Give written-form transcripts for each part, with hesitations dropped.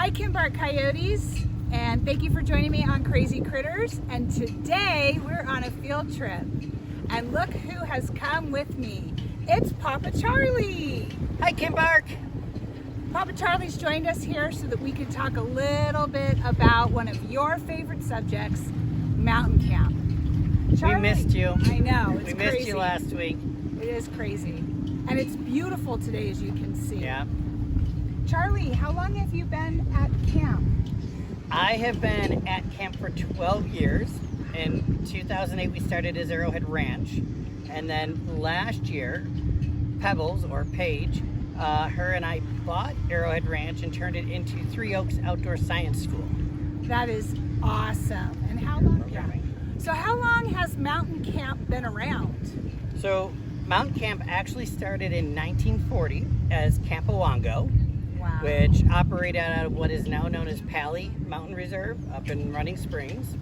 Hi Kimbark Coyotes, and thank you for joining me on Crazy Critters. And today we're on a field trip, and look who has come with me. It's Papa Charlie. Hi Kimbark. Papa Charlie's joined us here so that we can talk a little bit about one of your favorite subjects, mountain camp. Charlie, we missed you. I know, it's we missed crazy. you last week. It is crazy. And it's beautiful today, as you can see. Yeah. Charlie, how long have you been at camp? I have been at camp for 12 years. In 2008, we started as Arrowhead Ranch. And then last year, Pebbles, or Paige, her and I bought Arrowhead Ranch and turned it into Three Oaks Outdoor Science School. That is awesome. And how long? Yeah. So how long has mountain camp been around? So mountain camp actually started in 1940 as Camp Owango, wow, which operated out of what is now known as Pally Mountain Reserve up in Running Springs.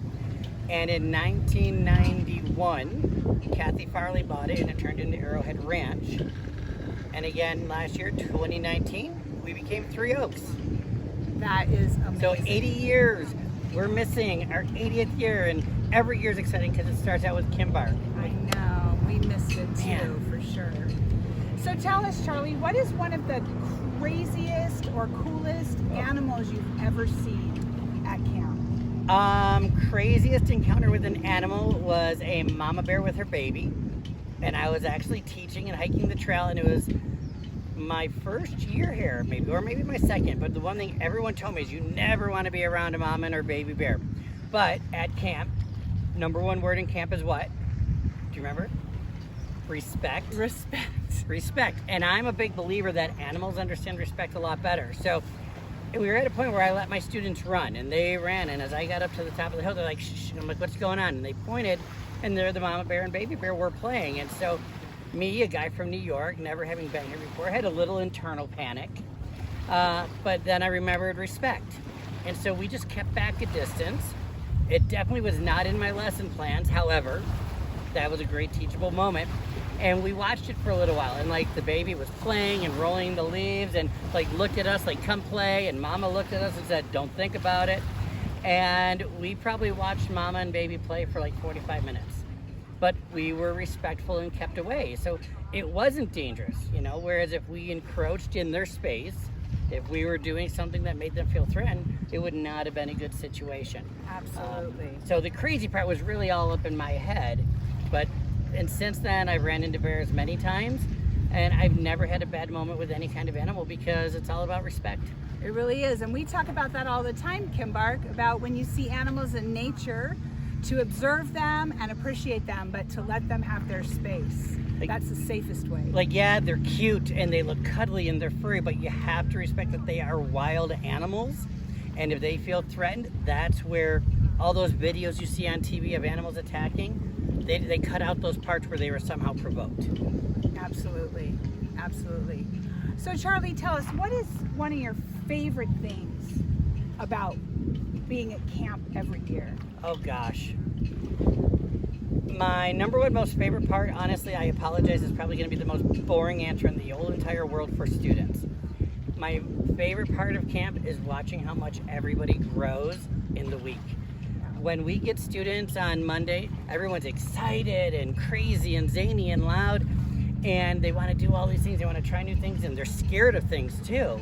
And in 1991, Kathy Farley bought it and it turned into Arrowhead Ranch. And again, last year, 2019, we became Three Oaks. That is amazing. So 80 years. We're missing our 80th year, and every year is exciting because it starts out with Kimbark. I know, we missed it too, Man. for sure. So tell us, Charlie, what is one of the craziest or coolest animals you've ever seen at camp? Craziest encounter with an animal was a mama bear with her baby. And I was actually teaching and hiking the trail, and it was my first year here, maybe, or maybe my second. But the one thing everyone told me is you never want to be around a mama and her baby bear. But at camp, number one word in camp is what? Do you remember? Respect. Respect. Respect. And I'm a big believer that animals understand respect a lot better. So we were at a point where I let my students run, and they ran. And as I got up to the top of the hill, they're like, shh. And I'm like, what's going on? And they pointed, and there the mama bear and baby bear were playing. And so me, a guy from New York, never having been here before, had a little internal panic. But then I remembered respect. And so we just kept back a distance. It definitely was not in my lesson plans. However, that was a great teachable moment. And we watched it for a little while. And like the baby was playing and rolling the leaves and like looked at us like, come play. And mama looked at us and said, don't think about it. And we probably watched mama and baby play for like 45 minutes. But we were respectful and kept away. So it wasn't dangerous, you know, whereas if we encroached in their space, if we were doing something that made them feel threatened, it would not have been a good situation. Absolutely. So the crazy part was really all up in my head. And since then, I've ran into bears many times, and I've never had a bad moment with any kind of animal because it's all about respect. It really is. And we talk about that all the time, Kimbark, about when you see animals in nature, to observe them and appreciate them, but to let them have their space. That's the safest way. Like, yeah, they're cute and they look cuddly and they're furry, but you have to respect that they are wild animals. And if they feel threatened, that's where all those videos you see on TV of animals attacking, they cut out those parts where they were somehow provoked. Absolutely. Absolutely. So Charlie, tell us, what is one of your favorite things about being at camp every year? Oh gosh. My number one most favorite part, honestly, I apologize, is probably going to be the most boring answer in the whole entire world for students. My favorite part of camp is watching how much everybody grows in the week. When we get students on Monday, everyone's excited and crazy and zany and loud, and they want to do all these things, they want to try new things, and they're scared of things too.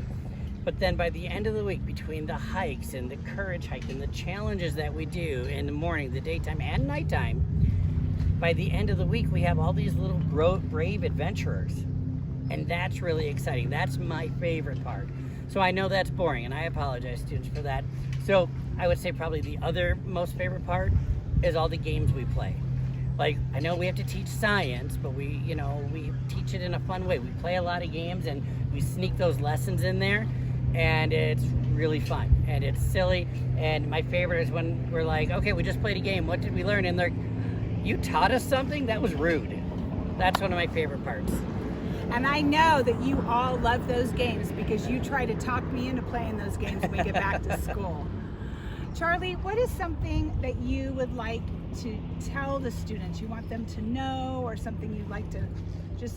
But then by the end of the week, between the hikes and the courage hike and the challenges that we do in the morning, the daytime, and nighttime, by the end of the week, we have all these little brave adventurers. And that's really exciting. That's my favorite part. So I know that's boring, and I apologize, students, for that. So I would say probably the other most favorite part is all the games we play. Like, I know we have to teach science, but we teach it in a fun way. We play a lot of games, and we sneak those lessons in there. And it's really fun and it's silly. And my favorite is when we're like, okay, we just played a game, what did we learn? And they're like, you taught us something? That was rude. That's one of my favorite parts. And I know that you all love those games because you try to talk me into playing those games when we get back to school. Charlie, what is something that you would like to tell the students, you want them to know, or something you'd like to just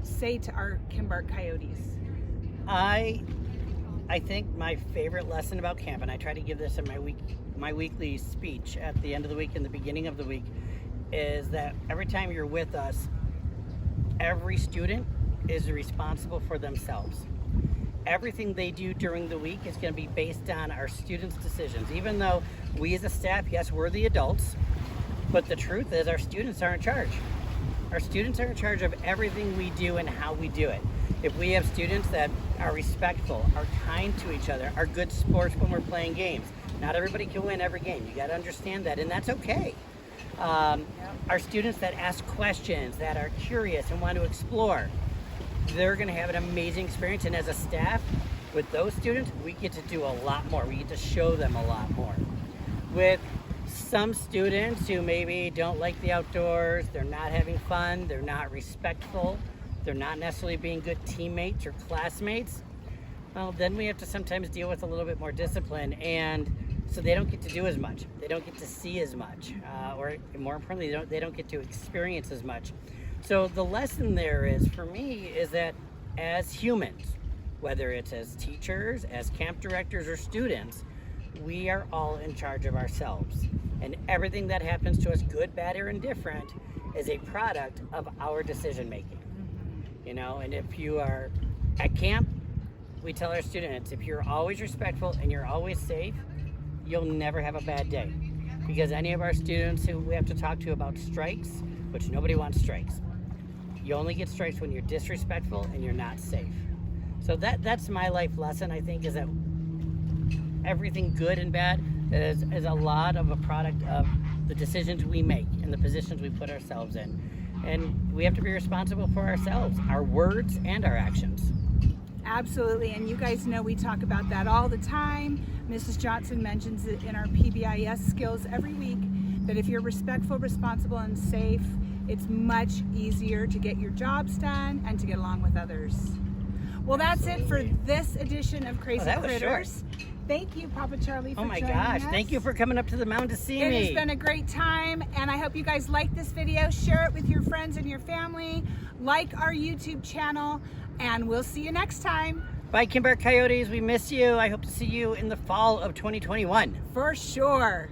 say to our Kimbark Coyotes? I I think my favorite lesson about camp, and I try to give this in my weekly speech at the end of the week and the beginning of the week, is that every time you're with us, every student is responsible for themselves. Everything they do during the week is going to be based on our students' decisions. Even though we as a staff, yes, we're the adults, but the truth is our students are in charge. Our students are in charge of everything we do and how we do it. If we have students that are respectful, are kind to each other, are good sports when we're playing games, not everybody can win every game. You got to understand that, and that's okay. Our students that ask questions, that are curious and want to explore, they're going to have an amazing experience. And as a staff, with those students, we get to do a lot more. We get to show them a lot more. With some students who maybe don't like the outdoors, they're not having fun, they're not respectful, they're not necessarily being good teammates or classmates, well, then we have to sometimes deal with a little bit more discipline, and so they don't get to do as much. They don't get to see as much, or more importantly, they don't get to experience as much. So the lesson there is, for me, is that as humans, whether it's as teachers, as camp directors, or students, we are all in charge of ourselves. And everything that happens to us, good, bad, or indifferent, is a product of our decision making. You know, and if you are at camp, we tell our students, if you're always respectful and you're always safe, you'll never have a bad day. Because any of our students who we have to talk to about strikes, which nobody wants strikes, you only get strikes when you're disrespectful and you're not safe. So that's my life lesson, I think, is that everything good and bad is a lot of a product of the decisions we make and the positions we put ourselves in. And we have to be responsible for ourselves, our words and our actions. Absolutely, and you guys know we talk about that all the time. Mrs. Johnson mentions it in our PBIS skills every week, that if you're respectful, responsible, and safe, it's much easier to get your jobs done and to get along with others. Well, that's it for this edition of Crazy Critters. Thank you, Papa Charlie, for joining us. Oh my gosh, thank you for coming up to the mountain to see me. It has been a great time, and I hope you guys like this video. Share it with your friends and your family. Like our YouTube channel, and we'll see you next time. Bye, Kimbark Coyotes. We miss you. I hope to see you in the fall of 2021. For sure.